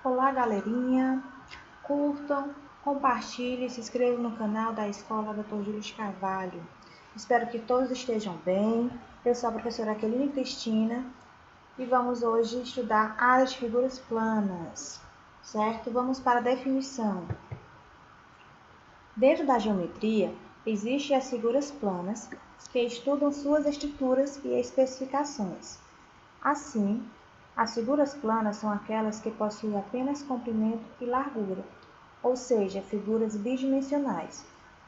Olá, galerinha! Curtam, compartilhem, se inscrevam no canal da Escola Dr. Júlio de Carvalho. Espero que todos estejam bem. Eu sou a professora Aqueline Cristina e vamos hoje estudar a área de figuras planas, certo? Vamos para a definição. Dentro da geometria, existem as figuras planas, que estudam suas estruturas e especificações. Assim, as figuras planas são aquelas que possuem apenas comprimento e largura, ou seja, figuras bidimensionais.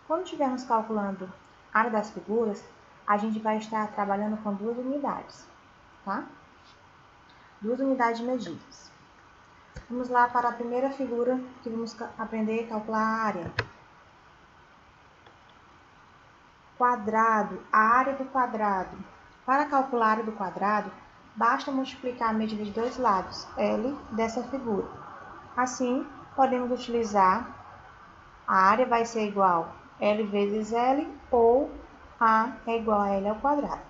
Quando estivermos calculando a área das figuras, a gente vai estar trabalhando com duas unidades, tá? Duas unidades de medidas. Vamos lá para a primeira figura que vamos aprender a calcular a área. Quadrado, a área do quadrado. Para calcular a área do quadrado, basta multiplicar a medida de dois lados, L, dessa figura. Assim, podemos utilizar a área vai ser igual a L vezes L ou A é igual a L ao quadrado.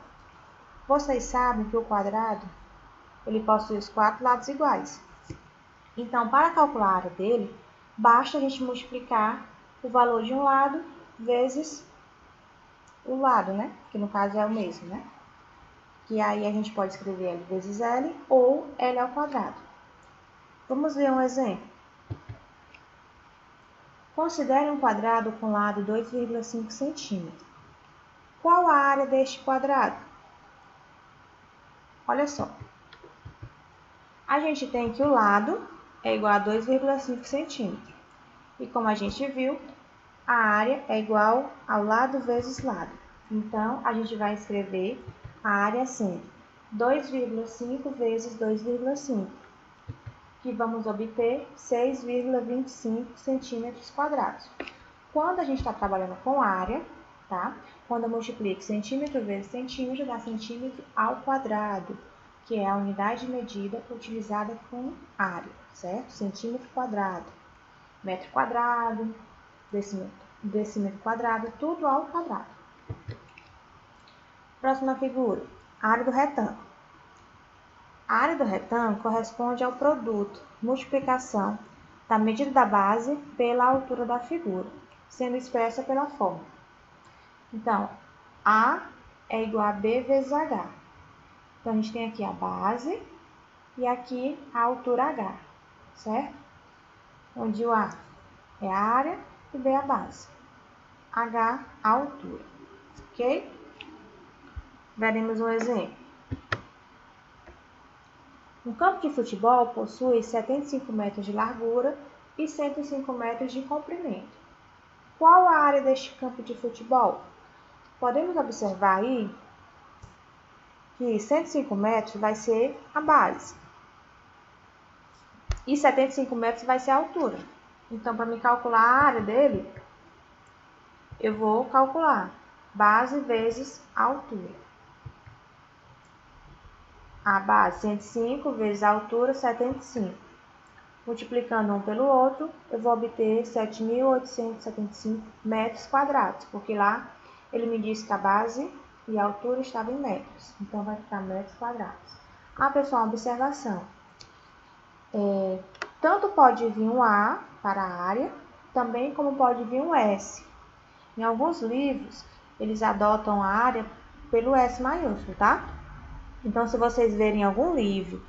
Vocês sabem que o quadrado ele possui os quatro lados iguais. Então, para calcular a área dele, basta a gente multiplicar o valor de um lado vezes o lado, né? Que no caso é o mesmo, né? Que aí a gente pode escrever L vezes L ou L ao quadrado. Vamos ver um exemplo. Considere um quadrado com lado 2,5 cm. Qual a área deste quadrado? Olha só. A gente tem que o lado é igual a 2,5 cm. E como a gente viu, a área é igual ao lado vezes lado. Então, a gente vai escrever a área sendo 2,5 vezes 2,5, que vamos obter 6,25 centímetros quadrados. Quando a gente está trabalhando com área, tá? Quando eu multiplico centímetro vezes centímetro, dá centímetro ao quadrado, que é a unidade de medida utilizada com área, certo? Centímetro quadrado, metro quadrado, decímetro quadrado, tudo ao quadrado. Próxima figura, a área do retângulo. A área do retângulo corresponde ao produto, multiplicação da medida da base pela altura da figura, sendo expressa pela fórmula. Então, A é igual a B vezes H. Então, a gente tem aqui a base e aqui a altura H, certo? Onde o A é a área e B é a base. H, a altura, ok? Veremos um exemplo. Um campo de futebol possui 75 metros de largura e 105 metros de comprimento. Qual a área deste campo de futebol? Podemos observar aí que 105 metros vai ser a base e 75 metros vai ser a altura. Então, para me calcular a área dele, eu vou calcular base vezes a altura. A base 105 vezes a altura 75. Multiplicando um pelo outro, eu vou obter 7.875 metros quadrados, porque lá ele me disse que a base e a altura estavam em metros, então vai ficar metros quadrados. Ah, pessoal, uma observação. Tanto pode vir um A para a área, também como pode vir um S. Em alguns livros, eles adotam a área pelo S maiúsculo, tá? Então, se vocês verem algum livro,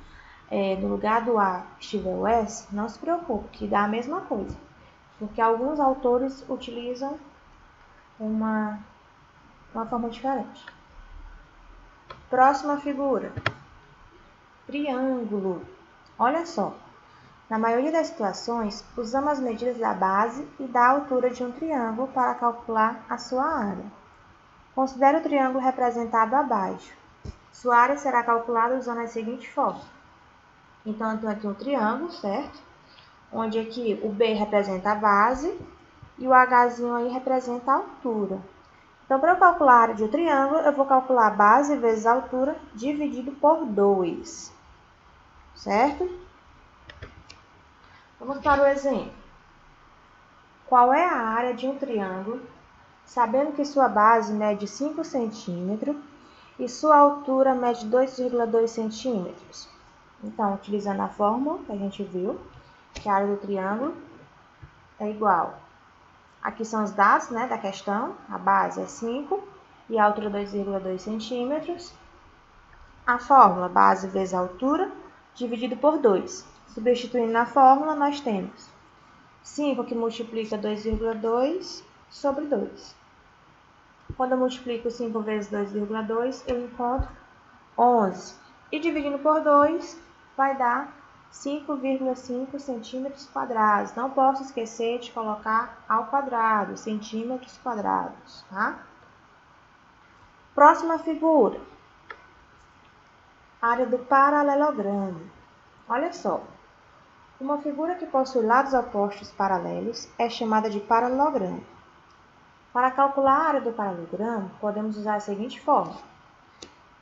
no lugar do A estiver o S, não se preocupe, que dá a mesma coisa. Porque alguns autores utilizam uma forma diferente. Próxima figura. Triângulo. Olha só. Na maioria das situações, usamos as medidas da base e da altura de um triângulo para calcular a sua área. Considere o triângulo representado abaixo. Sua área será calculada usando a seguinte forma. Então, eu tenho aqui um triângulo, certo? Onde aqui o B representa a base e o Hzinho aí representa a altura. Então, para eu calcular a área de um triângulo, eu vou calcular a base vezes a altura dividido por 2, certo? Vamos para o exemplo. Qual é a área de um triângulo, sabendo que sua base mede 5 centímetros e sua altura mede 2,2 centímetros? Então, utilizando a fórmula que a gente viu, que a área do triângulo é igual. Aqui são os dados, né, da questão. A base é 5 e a altura 2,2 centímetros. A fórmula, base vezes altura, dividido por 2. Substituindo na fórmula, nós temos 5 que multiplica 2,2 sobre 2. Quando eu multiplico 5 vezes 2,2, eu encontro 11. E dividindo por 2, vai dar 5,5 centímetros quadrados. Não posso esquecer de colocar ao quadrado, centímetros quadrados, tá? Próxima figura. Área do paralelogramo. Olha só. Uma figura que possui lados opostos paralelos é chamada de paralelogramo. Para calcular a área do paralelogramo, podemos usar a seguinte forma.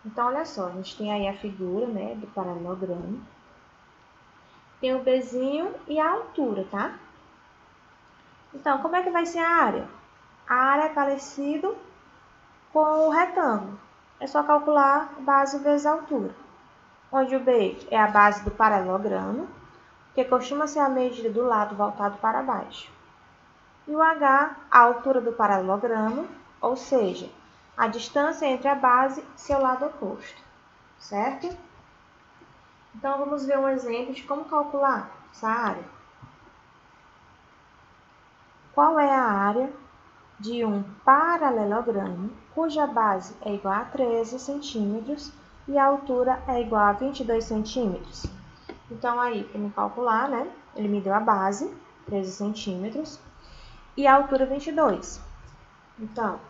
Então, olha só, a gente tem aí a figura, né, do paralelogramo. Tem o bezinho e a altura, tá? Então, como é que vai ser a área? A área é parecido com o retângulo. É só calcular base vezes altura. Onde o B é a base do paralelogramo, que costuma ser a medida do lado voltado para baixo. E o H, a altura do paralelogramo, ou seja, a distância entre a base e seu lado oposto. Certo? Então, vamos ver um exemplo de como calcular essa área. Qual é a área de um paralelogramo cuja base é igual a 13 centímetros e a altura é igual a 22 centímetros? Então, aí, para me calcular, né, ele me deu a base, 13 centímetros, e a altura 22. Então,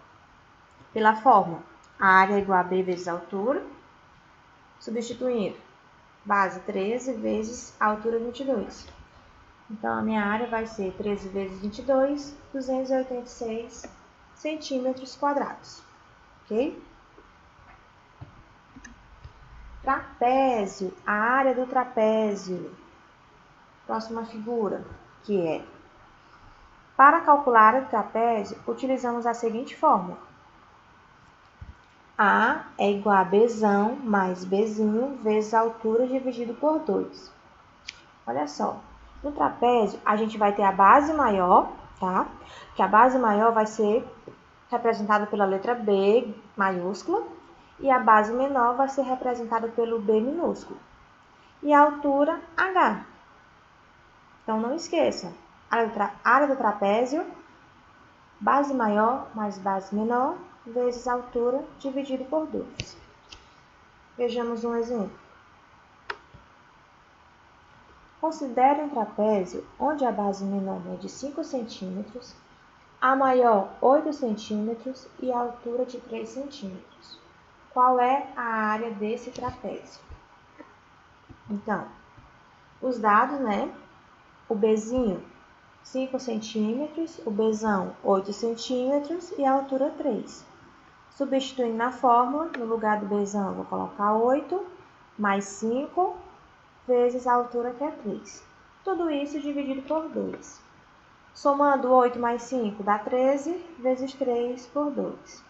pela fórmula, a área é igual a B vezes a altura, substituindo base 13 vezes a altura 22. Então, a minha área vai ser 13 vezes 22, 286 centímetros quadrados. Ok? Trapézio, a área do trapézio. Próxima figura, que é... Para calcular a área do trapézio, utilizamos a seguinte fórmula. A é igual a Bzão mais Bzinho vezes a altura dividido por 2. Olha só. No trapézio, a gente vai ter a base maior, tá? Que a base maior vai ser representada pela letra B maiúscula e a base menor vai ser representada pelo B minúsculo. E a altura H. Então, não esqueça. Área do trapézio, base maior mais base menor vezes a altura dividido por 2. Vejamos um exemplo. Considere um trapézio onde a base menor mede 5 centímetros, a maior 8 centímetros e a altura de 3 centímetros. Qual é a área desse trapézio? Então, os dados, né? O Bzinho, 5 centímetros, o Bzão, 8 centímetros e a altura 3. Substituindo na fórmula, no lugar do Bzão, vou colocar 8 mais 5 vezes a altura, que é 3. Tudo isso dividido por 2. Somando 8 mais 5 dá 13, vezes 3 por 2.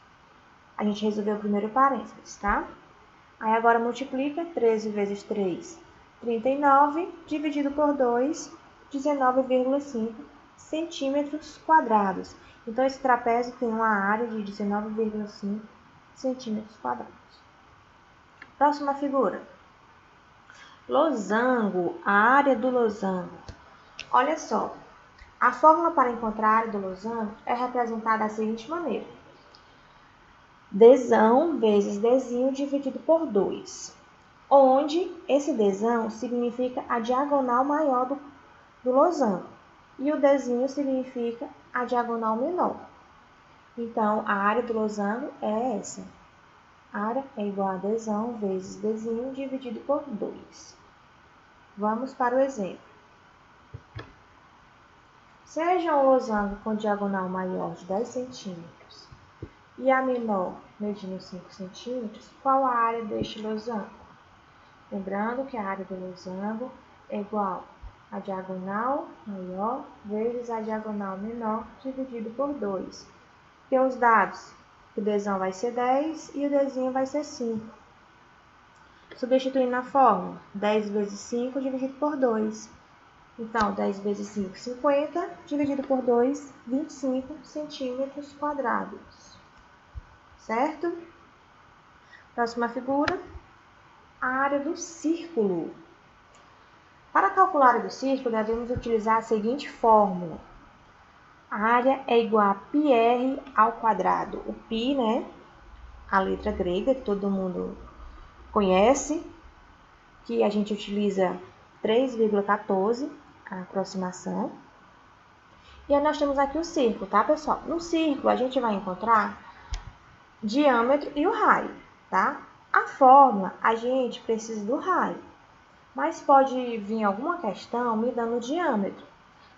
A gente resolveu o primeiro parênteses, tá? Aí agora multiplica 13 vezes 3, 39, dividido por 2, 19,5 centímetros quadrados. Então, esse trapézio tem uma área de 19,5 centímetros quadrados. Próxima figura. Losango, a área do losango. Olha só, a fórmula para encontrar a área do losango é representada da seguinte maneira. Dzão vezes Dzinho dividido por 2, onde esse Dzão significa a diagonal maior do losango e o Dzinho significa a diagonal menor. Então, a área do losango é essa. A área é igual a Dzão vezes Dzinho dividido por 2. Vamos para o exemplo. Seja um losango com diagonal maior de 10 centímetros e a menor medindo 5 centímetros, qual a área deste losango? Lembrando que a área do losango é igual a diagonal maior vezes a diagonal menor dividido por 2. Porque os dados, o Dzão vai ser 10 e o Dzinho vai ser 5. Substituindo na fórmula, 10 vezes 5 dividido por 2. Então, 10 vezes 5, 50, dividido por 2, 25 centímetros quadrados. Certo? Próxima figura, a área do círculo. Para calcular a área do círculo, devemos utilizar a seguinte fórmula. A área é igual a πr ao quadrado. O π, né? A letra grega, que todo mundo conhece, que a gente utiliza 3,14, a aproximação. E aí nós temos aqui o círculo, tá, pessoal? No círculo, a gente vai encontrar diâmetro e o raio, tá? A fórmula, a gente precisa do raio, mas pode vir alguma questão me dando o diâmetro.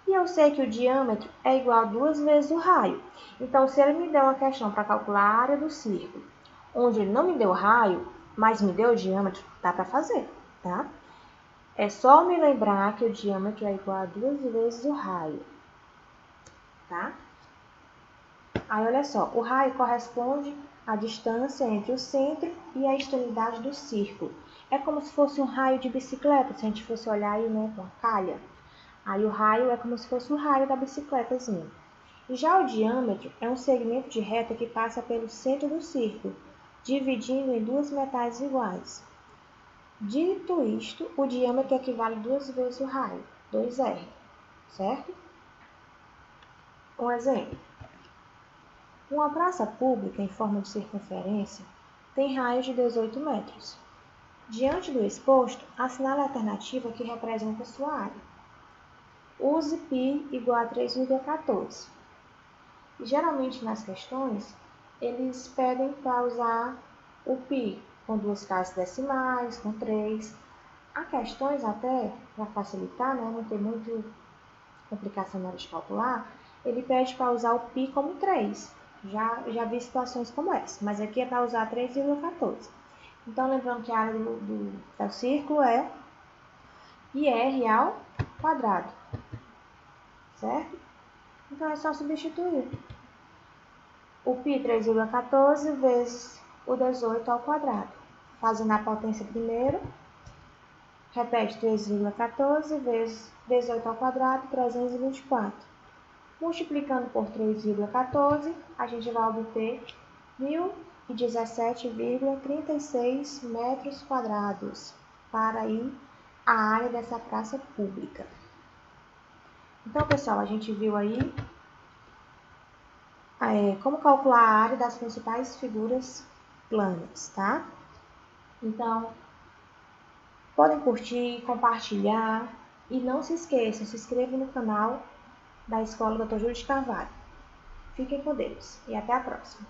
E eu sei que o diâmetro é igual a 2 vezes o raio. Então, se ele me der uma questão para calcular a área do círculo, onde ele não me deu o raio, mas me deu o diâmetro, dá para fazer, tá? É só me lembrar que o diâmetro é igual a 2 vezes o raio, tá? Aí, olha só, o raio corresponde à distância entre o centro e a extremidade do círculo. É como se fosse um raio de bicicleta, se a gente fosse olhar aí, né, com a calha. Aí o raio é como se fosse o raio da bicicletazinha. E já o diâmetro é um segmento de reta que passa pelo centro do círculo, dividindo em duas metades iguais. Dito isto, o diâmetro equivale a 2 vezes o raio, 2r, certo? Um exemplo. Uma praça pública em forma de circunferência tem raio de 18 metros. Diante do exposto, assinale a alternativa que representa sua área. Use π igual a 3,14. E geralmente nas questões, eles pedem para usar o π com 2 casas decimais, com 3. Há questões até, para facilitar, né, não ter muita complicação na hora de calcular, ele pede para usar o π como 3. Já vi situações como essa, mas aqui é para usar 3,14. Então, lembrando que a área do círculo é πr ao quadrado, certo? Então, é só substituir o π 3,14 vezes o 18 ao quadrado. Fazendo a potência primeiro, repete 3,14 vezes 18 ao quadrado, 324. Multiplicando por 3,14, a gente vai obter 1.017,36 metros quadrados para aí a área dessa praça pública. Então, pessoal, a gente viu aí como calcular a área das principais figuras planas, tá? Então, podem curtir, compartilhar e não se esqueçam, se inscrevam no canal da Escola Dr. Júlio de Carvalho. Fiquem com Deus e até a próxima.